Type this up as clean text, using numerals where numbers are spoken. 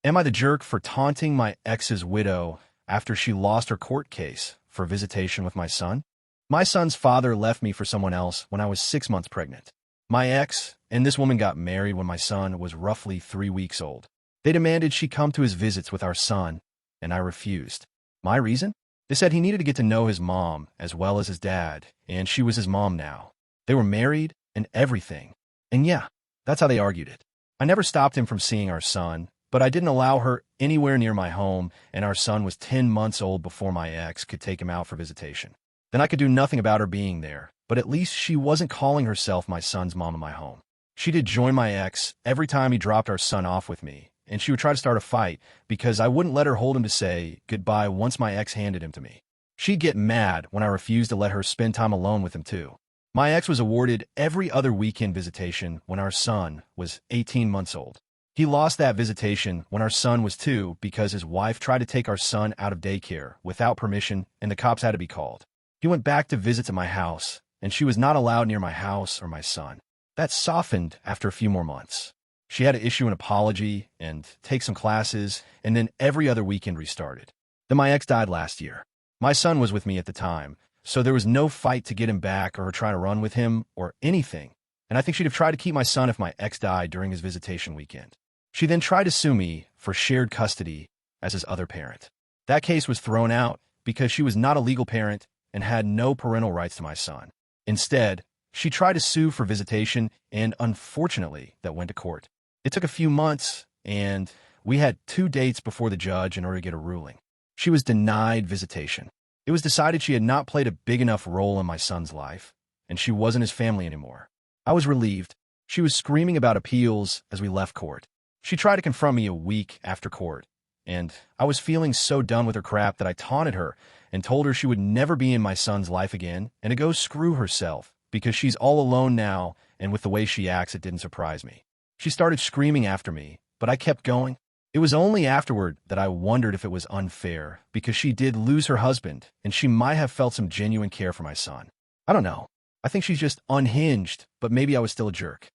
Am I the jerk for taunting my ex's widow after she lost her court case for visitation with my son? My son's father left me for someone else when I was 6 months pregnant. My ex and this woman got married when my son was roughly 3 weeks old. They demanded she come to his visits with our son, and I refused. My reason? They said he needed to get to know his mom as well as his dad, and she was his mom now. They were married and everything. And yeah, that's how they argued it. I never stopped him from seeing our son, but I didn't allow her anywhere near my home, and our son was 10 months old before my ex could take him out for visitation. Then I could do nothing about her being there, but at least she wasn't calling herself my son's mom in my home. She did join my ex every time he dropped our son off with me, and she would try to start a fight because I wouldn't let her hold him to say goodbye once my ex handed him to me. She'd get mad when I refused to let her spend time alone with him too. My ex was awarded every other weekend visitation when our son was 18 months old. He lost that visitation when our son was 2 because his wife tried to take our son out of daycare without permission and the cops had to be called. He went back to visits at my house, and she was not allowed near my house or my son. That softened after a few more months. She had to issue an apology and take some classes, and then every other weekend restarted. Then my ex died last year. My son was with me at the time, so there was no fight to get him back or her trying to run with him or anything, and I think she'd have tried to keep my son if my ex died during his visitation weekend. She then tried to sue me for shared custody as his other parent. That case was thrown out because she was not a legal parent and had no parental rights to my son. Instead, she tried to sue for visitation, and unfortunately, that went to court. It took a few months, and we had 2 dates before the judge in order to get a ruling. She was denied visitation. It was decided she had not played a big enough role in my son's life, and she wasn't his family anymore. I was relieved. She was screaming about appeals as we left court. She tried to confront me a week after court, and I was feeling so done with her crap that I taunted her and told her she would never be in my son's life again and to go screw herself because she's all alone now, and with the way she acts, it didn't surprise me. She started screaming after me, but I kept going. It was only afterward that I wondered if it was unfair because she did lose her husband and she might have felt some genuine care for my son. I don't know. I think she's just unhinged, but maybe I was still a jerk.